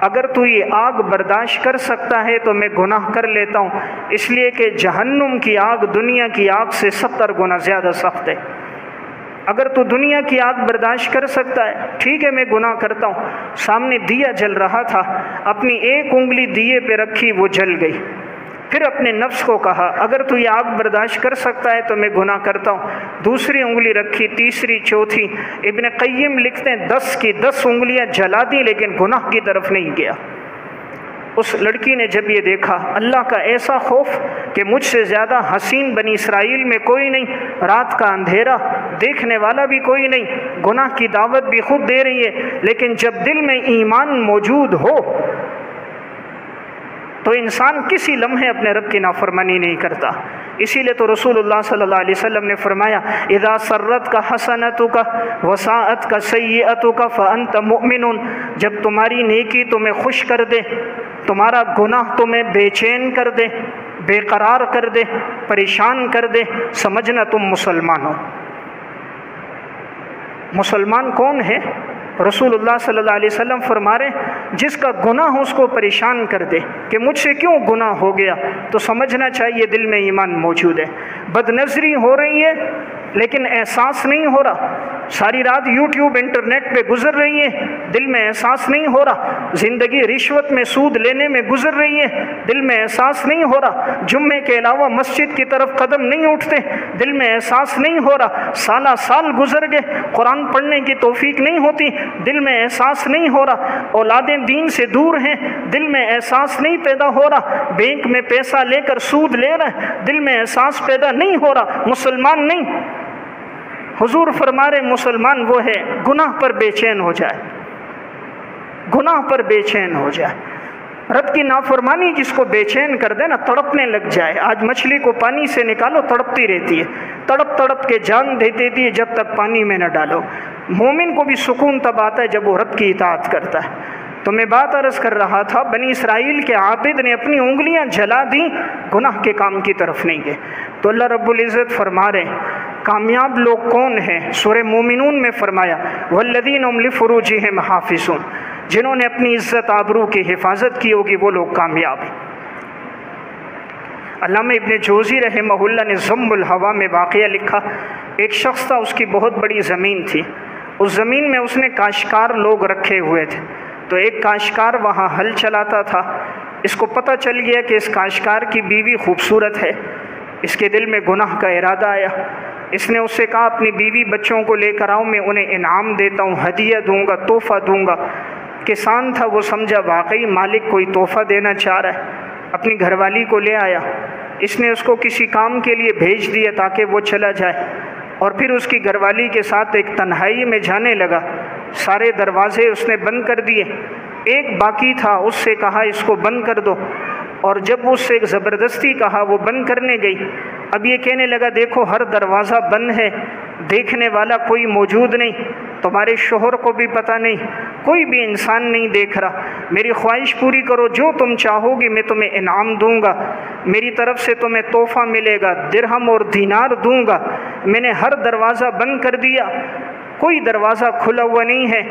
اگر تو یہ آگ برداشت کر سکتا ہے تو میں گناہ کر لیتا ہوں، اس لیے کہ جہنم کی آگ دنیا کی آگ سے 70 گنا زیادہ سخت ہے۔ اگر تو دنیا کی آگ برداشت کر سکتا ہے ٹھیک ہے، میں گناہ کرتا ہوں۔ سامنے دیا جل رہا تھا، اپنی ایک انگلی دیے پہ رکھی، وہ جل گئی۔ پھر اپنے نفس کو کہا اگر تو یہ آگ برداشت کر سکتا ہے تو میں گناہ کرتا ہوں۔ دوسری انگلی رکھی، تیسری، چوتھی۔ ابن قیم لکھتے ہیں 10 کی 10 انگلیاں جلا دی لیکن گناہ کی طرف نہیں گیا۔ اس لڑکی نے جب یہ دیکھا، اللہ کا ایسا خوف کہ مجھ سے زیادہ حسین بنی اسرائیل میں کوئی نہیں، رات کا اندھیرا، دیکھنے والا بھی کوئی نہیں، گناہ کی دعوت بھی خود دے رہی ہے، لیکن جب دل میں ایمان موجود ہو تو انسان کسی لمحے اپنے رب کی نافرمانی نہیں کرتا۔ اسی لیے تو رسول اللہ صلی اللہ علیہ وسلم نے فرمایا اذا سرت کا حسنتک وساءت کا سیئتک فانت مؤمن، جب تمہاری نیکی تمہیں خوش کر دے، تمہارا گناہ تمہیں بے چین کر دے، بے قرار کر دے، پریشان کر دے، سمجھنا تم مسلمان ہو۔ مسلمان کون ہے؟ رسول اللہ صلی اللہ علیہ وسلم فرما رہے جس کا گناہ اس کو پریشان کر دے کہ مجھ سے کیوں گناہ ہو گیا، تو سمجھنا چاہیے دل میں ایمان موجود ہے۔ بد نظری ہو رہی ہے لیکن احساس نہیں ہو رہا، ساری رات یوٹیوب انٹرنیٹ پہ گزر رہی ہے، دل میں احساس نہیں ہو رہا، زندگی رشوت میں سود لینے میں گزر رہی ہے، دل میں احساس نہیں ہو رہا، جمعے کے علاوہ مسجد کی طرف قدم نہیں اٹھتے، دل میں احساس نہیں ہو رہا، سالہ سال گزر گئے، قرآن پڑھنے کی توفیق نہیں ہوتی، دل میں احساس نہیں ہو رہا، اولادیں دین سے دور ہیں، دل میں احساس نہیں پیدا ہو رہا، بینک میں پیسہ لے کر سود لے رہے، دل میں احساس پیدا نہیں ہو رہا، مسلمان نہیں۔ حضور فرما رہے مسلمان وہ ہے گناہ پر بے چین ہو جائے، گناہ پر بے چین ہو جائے، رب کی نافرمانی جس کو بے چین کر دے نا، تڑپنے لگ جائے۔ آج مچھلی کو پانی سے نکالو تڑپتی رہتی ہے، تڑپ تڑپ کے جان دے دیتی ہے جب تک پانی میں نہ ڈالو۔ مومن کو بھی سکون تب آتا ہے جب وہ رب کی اطاعت کرتا ہے۔ تو میں بات عرض کر رہا تھا، بنی اسرائیل کے عابد نے اپنی انگلیاں جلا دیں، گناہ کے کام کی طرف نہیں گئے۔ تو اللہ رب العزت فرما رہے کامیاب لوگ کون ہیں؟ سورہ مومنون میں فرمایا والذین هم لفروجہم حافظون، جنہوں نے اپنی عزت آبرو کی حفاظت کی ہوگی وہ لوگ کامیاب ہیں۔ علامہ ابن جوزی رحمہ اللہ نے ضم الہوا میں واقعہ لکھا، ایک شخص تھا، اس کی بہت بڑی زمین تھی، اس زمین میں اس نے کاشتکار لوگ رکھے ہوئے تھے، تو ایک کاشتکار وہاں ہل چلاتا تھا، اس کو پتہ چل گیا کہ اس کاشتکار کی بیوی خوبصورت ہے، اس کے دل میں گناہ کا ارادہ آیا، اس نے اس سے کہا اپنی بیوی بچوں کو لے کر آؤ، میں انہیں انعام دیتا ہوں، ہدیہ دوں گا، تحفہ دوں گا۔ کسان تھا، وہ سمجھا واقعی مالک کوئی تحفہ دینا چاہ رہا ہے، اپنی گھر والی کو لے آیا، اس نے اس کو کسی کام کے لیے بھیج دیا تاکہ وہ چلا جائے، اور پھر اس کی گھر والی کے ساتھ ایک تنہائی میں جانے لگا، سارے دروازے اس نے بند کر دیے، ایک باقی تھا، اس سے کہا اس کو بند کر دو، اور جب اس سے ایک زبردستی کہا وہ بند کرنے گئی، اب یہ کہنے لگا دیکھو ہر دروازہ بند ہے، دیکھنے والا کوئی موجود نہیں، تمہارے شوہر کو بھی پتہ نہیں، کوئی بھی انسان نہیں دیکھ رہا، میری خواہش پوری کرو، جو تم چاہو گی میں تمہیں انعام دوں گا، میری طرف سے تمہیں تحفہ ملے گا، درہم اور دینار دوں گا۔ میں نے ہر دروازہ بند کر دیا، کوئی دروازہ کھلا ہوا نہیں ہے۔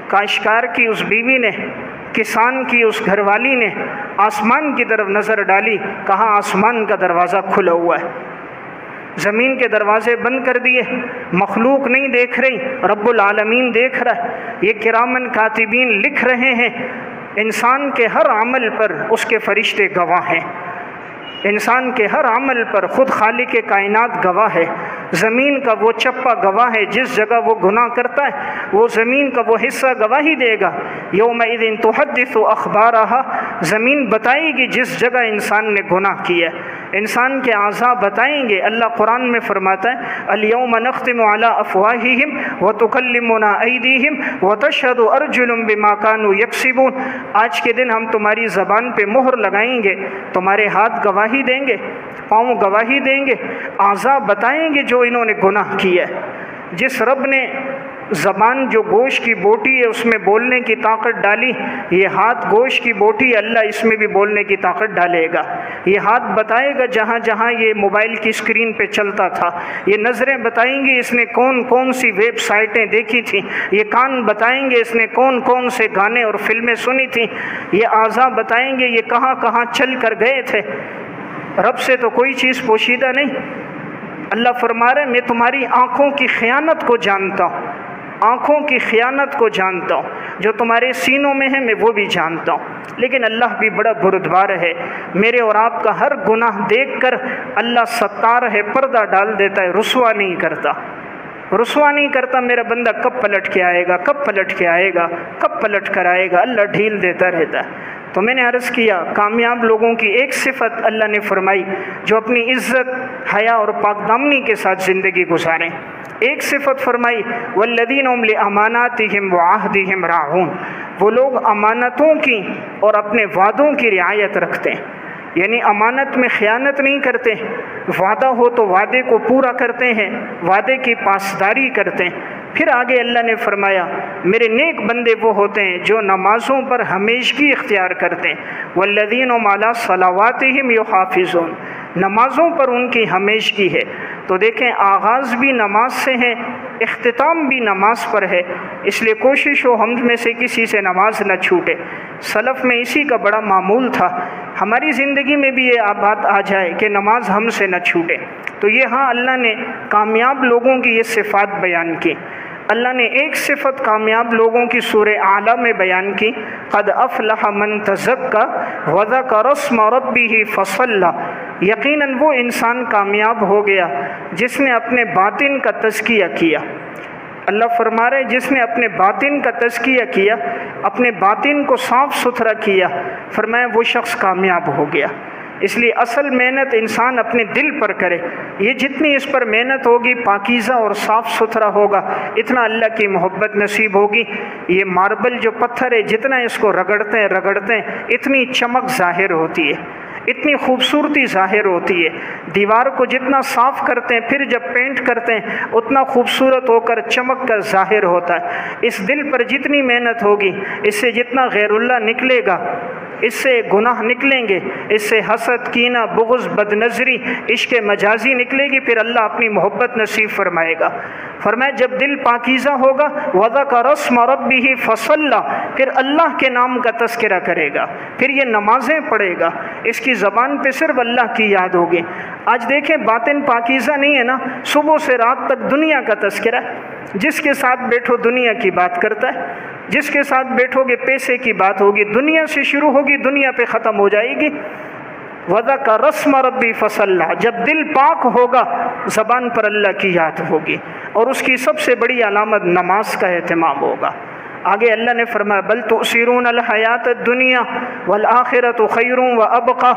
کاشتکار کی اس بیوی نے، کسان کی اس گھر والی نے آسمان کی طرف نظر ڈالی، کہا آسمان کا دروازہ کھلا ہوا ہے، زمین کے دروازے بند کر دیے، مخلوق نہیں دیکھ رہی، رب العالمین دیکھ رہا ہے، یہ کرامن کاتبین لکھ رہے ہیں، انسان کے ہر عمل پر اس کے فرشتے گواہ ہیں، انسان کے ہر عمل پر خود خالق کائنات گواہ ہے، زمین کا وہ چپا گواہ ہے، جس جگہ وہ گناہ کرتا ہے وہ زمین کا وہ حصہ گواہی دے گا، یومئذ تحدث اخبارہا، زمین بتائے گی جس جگہ انسان نے گناہ کیا ہے، انسان کے اعضاء بتائیں گے۔ اللہ قرآن میں فرماتا ہے الیوم نختم علی افواہہم وتکلمنا ایدیہم وتشہد ارجلہم بما کانوا یکسبون، آج کے دن ہم تمہاری زبان پہ مہر لگائیں گے، تمہارے ہاتھ گواہی دیں گے، پاؤں گواہی دیں گے، اعضاء بتائیں گے جو انہوں نے گناہ کیا ہے۔ جس رب نے زبان جو گوشت کی بوٹی ہے اس میں بولنے کی طاقت ڈالی، یہ ہاتھ گوشت کی بوٹی ہے، اللہ اس میں بھی بولنے کی طاقت ڈالے گا، یہ ہاتھ بتائے گا جہاں جہاں یہ موبائل کی اسکرین پہ چلتا تھا، یہ نظریں بتائیں گی اس نے کون کون سی ویب سائٹیں دیکھی تھیں، یہ کان بتائیں گے اس نے کون کون سے گانے اور فلمیں سنی تھیں، یہ اعضاء بتائیں گے یہ کہاں کہاں چل کر گئے تھے۔ رب سے تو کوئی چیز پوشیدہ نہیں۔ اللہ فرما رہے میں تمہاری آنکھوں کی خیانت کو جانتا ہوں، آنکھوں کی خیانت کو جانتا ہوں، جو تمہارے سینوں میں ہے میں وہ بھی جانتا ہوں، لیکن اللہ بھی بڑا بردبار ہے، میرے اور آپ کا ہر گناہ دیکھ کر اللہ ستار ہے، پردہ ڈال دیتا ہے، رسوا نہیں کرتا، رسوا نہیں کرتا، میرا بندہ کب پلٹ کے آئے گا، کب پلٹ کے آئے گا، کب پلٹ کر آئے گا، اللہ ڈھیل دیتا رہتا ہے۔ تو میں نے عرض کیا کامیاب لوگوں کی ایک صفت اللہ نے فرمائی جو اپنی عزت، حیا اور پاک دامنی کے ساتھ زندگی گزاریں۔ ایک صفت فرمائی والذین هم لاماناتہم وعہدہم راعون، وہ لوگ امانتوں کی اور اپنے وعدوں کی رعایت رکھتے ہیں، یعنی امانت میں خیانت نہیں کرتے، وعدہ ہو تو وعدے کو پورا کرتے ہیں، وعدے کی پاسداری کرتے ہیں۔ پھر آگے اللہ نے فرمایا میرے نیک بندے وہ ہوتے ہیں جو نمازوں پر ہمیشگی اختیار کرتے ہیں، والذین هم علی صلواتہم یحافظون، نمازوں پر ان کی ہمیشگی ہے۔ تو دیکھیں آغاز بھی نماز سے ہے، اختتام بھی نماز پر ہے، اس لیے کوشش ہو ہم میں سے کسی سے نماز نہ چھوٹے۔ سلف میں اسی کا بڑا معمول تھا، ہماری زندگی میں بھی یہ بات آ جائے کہ نماز ہم سے نہ چھوٹے۔ تو یہاں اللہ نے کامیاب لوگوں کی یہ صفات بیان کی۔ اللہ نے ایک صفت کامیاب لوگوں کی سورہ اعلیٰ میں بیان کی، قد افلح من تزکا وذکر اسم ربہ فصلی، یقیناً وہ انسان کامیاب ہو گیا جس نے اپنے باطن کا تزکیہ کیا۔ اللہ فرما رہے جس نے اپنے باطن کا تزکیہ کیا، اپنے باطن کو صاف ستھرا کیا، فرمایا وہ شخص کامیاب ہو گیا۔ اس لیے اصل محنت انسان اپنے دل پر کرے، یہ جتنی اس پر محنت ہوگی پاکیزہ اور صاف ستھرا ہوگا، اتنا اللہ کی محبت نصیب ہوگی۔ یہ ماربل جو پتھر ہے جتنا اس کو رگڑتے ہیں اتنی چمک ظاہر ہوتی ہے، اتنی خوبصورتی ظاہر ہوتی ہے۔ دیوار کو جتنا صاف کرتے ہیں پھر جب پینٹ کرتے ہیں اتنا خوبصورت ہو کر چمک کر ظاہر ہوتا ہے۔ اس دل پر جتنی محنت ہوگی، اس سے جتنا غیر اللہ نکلے گا، اس سے گناہ نکلیں گے، اس سے حسد، کینہ، بغض، بد نظری، عشق مجازی نکلے گی، پھر اللہ اپنی محبت نصیب فرمائے گا۔ فرمایا جب دل پاکیزہ ہوگا وذکر اسم ربہ فصلی، پھر اللہ کے نام کا تذکرہ کرے گا، پھر یہ نمازیں پڑھے گا، اس کی زبان پہ صرف اللہ کی یاد ہوگی۔ آج دیکھیں باطن پاکیزہ نہیں ہے نا، صبح سے رات تک دنیا کا تذکرہ، جس کے ساتھ بیٹھو دنیا کی بات کرتا ہے، جس کے ساتھ بیٹھو گے پیسے کی بات ہوگی، دنیا سے شروع ہوگی دنیا پہ ختم ہو جائے گی۔ وذکر اسم ربی فصلی، جب دل پاک ہوگا زبان پر اللہ کی یاد ہوگی، اور اس کی سب سے بڑی علامت نماز کا اہتمام ہوگا۔ آگے اللہ نے فرمایا بل تؤثرون الحیات الدنیا والآخرۃ خیر وابقی،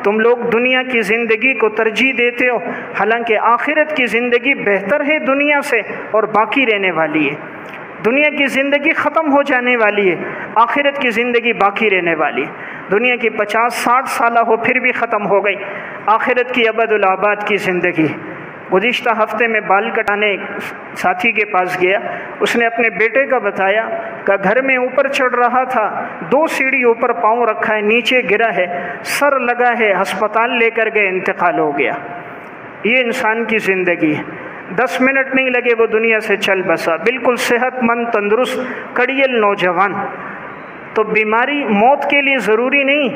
تم لوگ دنیا کی زندگی کو ترجیح دیتے ہو، حالانکہ آخرت کی زندگی بہتر ہے دنیا سے اور باقی رہنے والی ہے۔ دنیا کی زندگی ختم ہو جانے والی ہے، آخرت کی زندگی باقی رہنے والی ہے۔ دنیا کی 50-60 سالہ ہو پھر بھی ختم ہو گئی، آخرت کی ابد الآباد کی زندگی۔ گزشتہ ہفتے میں بال کٹانے ایک ساتھی کے پاس گیا، اس نے اپنے بیٹے کا بتایا کہ گھر میں اوپر چڑھ رہا تھا، 2 سیڑھی اوپر پاؤں رکھا ہے، نیچے گرا ہے، سر لگا ہے، ہسپتال لے کر گئے، انتقال ہو گیا۔ یہ انسان کی زندگی ہے، 10 منٹ نہیں لگے وہ دنیا سے چل بسا، بالکل صحت مند، تندرست، کڑیل نوجوان۔ تو بیماری موت کے لیے ضروری نہیں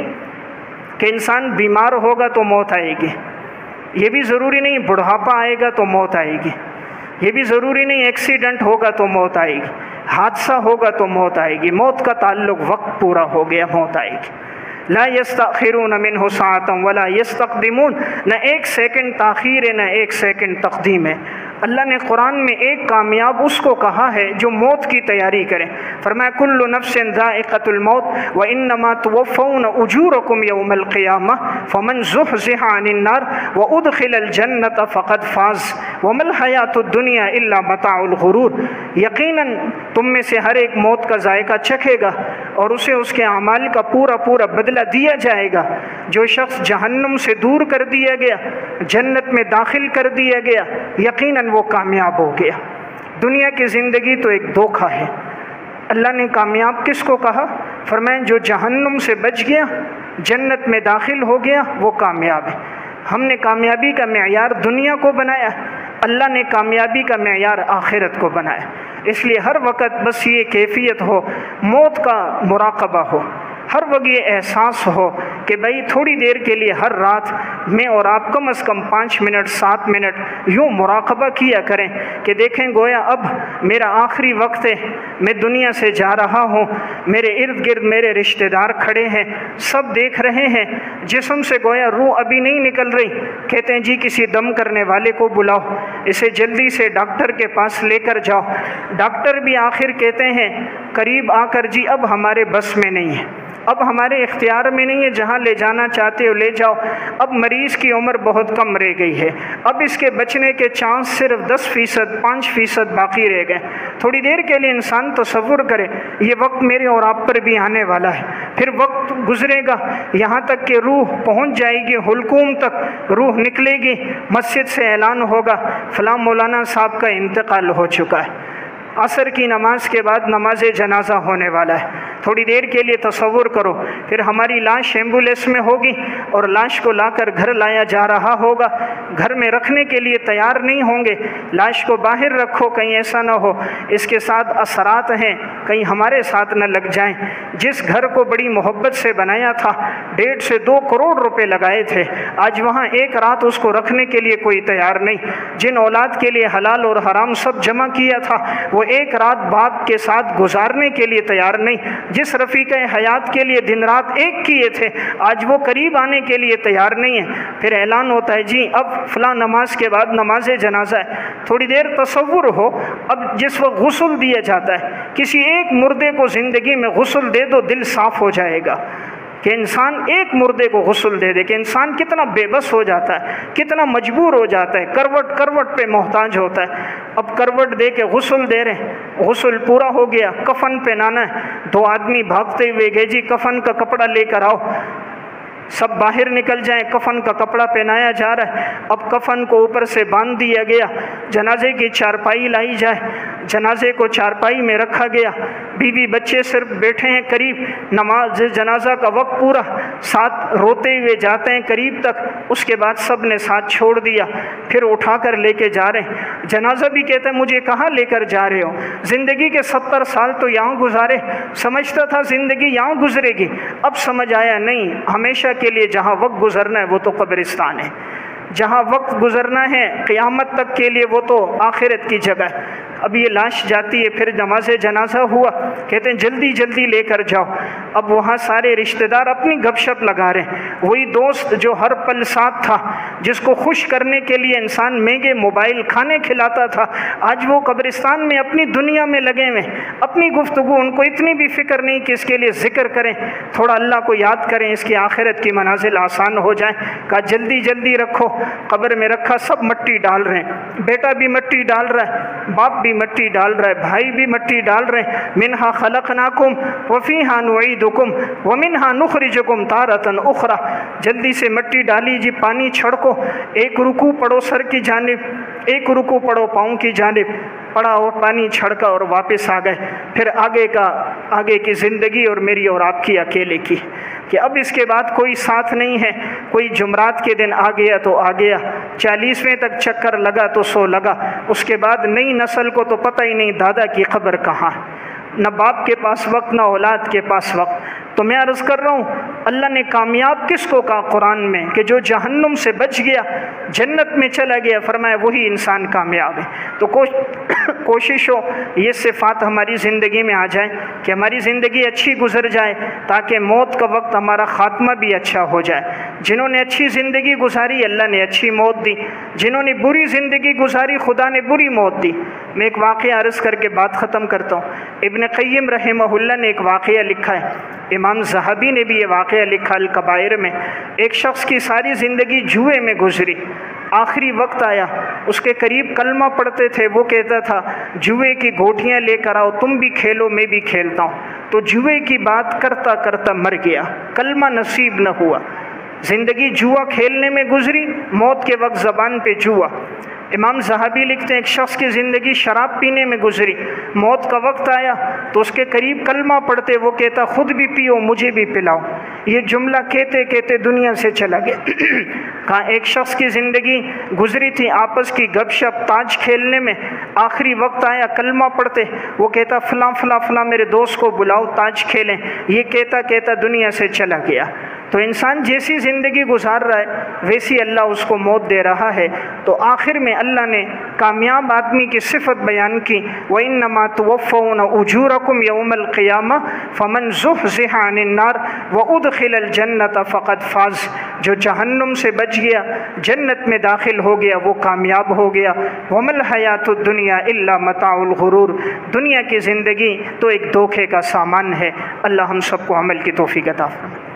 کہ انسان بیمار ہوگا تو موت آئے گی، یہ بھی ضروری نہیں بڑھاپا آئے گا تو موت آئے گی، یہ بھی ضروری نہیں ایکسیڈنٹ ہوگا تو موت آئے گی، حادثہ ہوگا تو موت آئے گی۔ موت کا تعلق وقت پورا ہو گیا، موت آئے گی۔ لا یستأخرون منہ ساعۃ ولا یستقدمون، نہ 1 سیکنڈ تاخیر ہے نہ 1 سیکنڈ تقدیم ہے۔ اللہ نے قرآن میں ایک کامیاب اس کو کہا ہے جو موت کی تیاری کرے، فرمایا کل نفس ذائقۃ الموت وانما توفون اجورکم یوم القیامہ فمن زحزح عن النار وادخل الجنۃ فقد فاز وما الحیاۃ الدنیا الا متاع الغرور، یقیناً تم میں سے ہر ایک موت کا ذائقہ چکھے گا اور اسے اس کے اعمال کا پورا بدلہ دیا جائے گا۔ جو شخص جہنم سے دور کر دیا گیا، جنت میں داخل کر دیا گیا، یقیناً وہ کامیاب ہو گیا۔ دنیا کی زندگی تو ایک دھوکہ ہے۔ اللہ نے کامیاب کس کو کہا؟ فرمایا جو جہنم سے بچ گیا، جنت میں داخل ہو گیا، وہ کامیاب ہے۔ ہم نے کامیابی کا معیار دنیا کو بنایا، اللہ نے کامیابی کا معیار آخرت کو بنایا۔ اس لیے ہر وقت بس یہ کیفیت ہو، موت کا مراقبہ ہو، ہر وقت یہ احساس ہو کہ بھئی تھوڑی دیر کے لیے ہر رات میں اور آپ کم از کم 5 منٹ 7 منٹ یوں مراقبہ کیا کریں کہ دیکھیں گویا اب میرا آخری وقت ہے، میں دنیا سے جا رہا ہوں، میرے ارد گرد میرے رشتہ دار کھڑے ہیں، سب دیکھ رہے ہیں، جسم سے گویا روح ابھی نہیں نکل رہی، کہتے ہیں جی کسی دم کرنے والے کو بلاؤ، اسے جلدی سے ڈاکٹر کے پاس لے کر جاؤ۔ ڈاکٹر بھی آخر کہتے ہیں قریب آ کر جی اب ہمارے بس میں نہیں ہے، اب ہمارے اختیار میں نہیں ہے، جہاں لے جانا چاہتے ہو لے جاؤ۔ اب مریض کی عمر بہت کم رہ گئی ہے، اب اس کے بچنے کے چانس صرف 10%، 5% باقی رہ گئے۔ تھوڑی دیر کے لیے انسان تصور کرے، یہ وقت میرے اور آپ پر بھی آنے والا ہے، پھر وقت گزرے گا یہاں تک کہ روح پہنچ جائے گی حلقوم تک، روح نکلے گی، مسجد سے اعلان ہوگا فلاں مولانا صاحب کا انتقال ہو چکا ہے۔ عصر کی نماز کے بعد نماز جنازہ ہونے والا ہے۔ تھوڑی دیر کے لیے تصور کرو، پھر ہماری لاش ایمبولینس میں ہوگی اور لاش کو لا کر گھر لایا جا رہا ہوگا، گھر میں رکھنے کے لیے تیار نہیں ہوں گے، لاش کو باہر رکھو کہیں ایسا نہ ہو اس کے ساتھ اثرات ہیں کہیں ہمارے ساتھ نہ لگ جائیں۔ جس گھر کو بڑی محبت سے بنایا تھا، 1.5 سے 2 کروڑ روپے لگائے تھے، آج وہاں ایک رات اس کو رکھنے کے لیے کوئی تیار نہیں۔ جن اولاد کے لیے حلال اور حرام سب جمع کیا تھا، وہ ایک رات باپ کے ساتھ گزارنے کے لیے تیار نہیں۔ جس رفیق حیات کے لیے دن رات ایک کیے تھے، آج وہ قریب آنے کے لیے تیار نہیں ہے۔ پھر اعلان ہوتا ہے جی اب فلاں نماز کے بعد نماز جنازہ ہے۔ تھوڑی دیر تصور ہو، اب جس وقت غسل دیا جاتا ہے، کسی ایک مردے کو زندگی میں غسل دے دو دل صاف ہو جائے گا کہ انسان ایک مردے کو غسل دے دے، کہ انسان کتنا بے بس ہو جاتا ہے، کتنا مجبور ہو جاتا ہے، کروٹ کروٹ پہ محتاج ہوتا ہے۔ اب کروٹ دے کے غسل دے رہے ہیں، غسل پورا ہو گیا، کفن پہنانا ہے، 2 آدمی بھاگتے ہوئے گئے جی کفن کا کپڑا لے کر آؤ، سب باہر نکل جائیں، کفن کا کپڑا پہنایا جا رہا ہے۔ اب کفن کو اوپر سے باندھ دیا گیا، جنازے کی چارپائی لائی جائے، جنازے کو چارپائی میں رکھا گیا، بیوی بچے صرف بیٹھے ہیں قریب، نماز جنازہ کا وقت پورا، ساتھ روتے ہوئے جاتے ہیں قریب تک، اس کے بعد سب نے ساتھ چھوڑ دیا، پھر اٹھا کر لے کے جا رہے ہیں۔ جنازہ بھی کہتے ہیں مجھے کہاں لے کر جا رہے ہو، زندگی کے 70 سال تو یہاں گزارے، سمجھتا تھا زندگی یہاں گزرے گی، اب سمجھ آیا نہیں، ہمیشہ کے لیے جہاں وقت گزرنا ہے وہ تو قبرستان ہے، جہاں وقت گزرنا ہے قیامت تک کے لیے وہ تو آخرت کی جگہ ہے۔ اب یہ لاش جاتی ہے، پھر نماز جنازہ ہوا، کہتے ہیں جلدی جلدی لے کر جاؤ۔ اب وہاں سارے رشتہ دار اپنی گپ شپ لگا رہے ہیں، وہی دوست جو ہر پل ساتھ تھا، جس کو خوش کرنے کے لیے انسان مہنگے موبائل کھانے کھلاتا تھا، آج وہ قبرستان میں اپنی دنیا میں لگے ہوئے، اپنی گفتگو، ان کو اتنی بھی فکر نہیں کہ اس کے لیے ذکر کریں، تھوڑا اللہ کو یاد کریں، اس کی آخرت کی منازل آسان ہو جائیں۔ کہا جلدی جلدی رکھو، قبر میں رکھا، سب مٹی ڈال رہے ہیں، بیٹا بھی مٹی ڈال رہا ہے، باپ بھی مٹی ڈال رہا ہے، بھائی بھی مٹی ڈال رہے ہیں۔ منہا خلقناکم وفیہا نعیدکم ومنہا نخرجکم تارۃ اخری، جلدی سے مٹی ڈالی جی، پانی چھڑکو، ایک رکوع پڑھو سر کی جانب، ایک رکوع پڑھو پاؤں کی جانب، پڑھا اور پانی چھڑکا اور واپس آ گئے۔ پھر آگے کی زندگی اور میری اور آپ کی اکیلے کی، کہ اب اس کے بعد کوئی ساتھ نہیں ہے، کوئی جمعرات کے دن آ گیا تو آ گیا، 40ویں تک چکر لگا تو سو لگا، اس کے بعد نئی نسل کو تو پتہ ہی نہیں دادا کی قبر کہاں ہے، نہ باپ کے پاس وقت نہ اولاد کے پاس وقت۔ تو میں عرض کر رہا ہوں اللہ نے کامیاب کس کو کہا قرآن میں، کہ جو جہنم سے بچ گیا جنت میں چلا گیا، فرمایا وہی انسان کامیاب ہے۔ تو کوشش ہو یہ صفات ہماری زندگی میں آ جائیں کہ ہماری زندگی اچھی گزر جائے، تاکہ موت کا وقت ہمارا خاتمہ بھی اچھا ہو جائے۔ جنہوں نے اچھی زندگی گزاری اللہ نے اچھی موت دی، جنہوں نے بری زندگی گزاری خدا نے بری موت دی۔ میں ایک واقعہ عرض کر کے بات ختم کرتا ہوں۔ ابن قیم رحمہ اللہ نے ایک واقعہ لکھا ہے، امام ذہبی نے بھی یہ واقعہ لکھا الکبائر میں۔ ایک شخص کی ساری زندگی جوئے میں گزری، آخری وقت آیا، اس کے قریب کلمہ پڑھتے تھے، وہ کہتا تھا جوئے کی گھوٹیاں لے کر آؤ، تم بھی کھیلو میں بھی کھیلتا ہوں۔ تو جوئے کی بات کرتا کرتا مر گیا، کلمہ نصیب نہ ہوا، زندگی جوا کھیلنے میں گزری، موت کے وقت زبان پہ جوا۔ امام ذہبی لکھتے ہیں ایک شخص کی زندگی شراب پینے میں گزری، موت کا وقت آیا تو اس کے قریب کلمہ پڑھتے، وہ کہتا خود بھی پیو مجھے بھی پلاؤ۔ یہ جملہ کہتے کہتے دنیا سے چلا گیا۔ کہاں ایک شخص کی زندگی گزری تھی آپس کی گپ شپ تاج کھیلنے میں، آخری وقت آیا کلمہ پڑھتے، وہ کہتا فلاں فلاں فلاں میرے دوست کو بلاؤ تاج کھیلیں، یہ کہتا کہتا دنیا سے چلا گیا۔ تو انسان جیسی زندگی گزار رہا ہے ویسی اللہ اس کو موت دے رہا ہے۔ تو آخر میں اللہ نے کامیاب آدمی کی صفت بیان کی، وَإِنَّمَا تُوَفَّوْنَ أُجُورَكُمْ يَوْمَ الْقِيَامَةِ فَمَنْ زُحْزِحَ عَنِ النَّارِ وَأُدْخِلَ الْجَنَّةَ فَقَدْ فَازَ، جو جہنم سے بچ گیا جنت میں داخل ہو گیا وہ کامیاب ہو گیا۔ وَمَا الْحَيَاةُ الدُّنْيَا إِلَّا مَتَاعُ الْغُرُورِ، دنیا کی زندگی تو ایک دھوکے کا سامان ہے۔ اللہ ہم سب کو عمل کی توفیق عطا فرمائے۔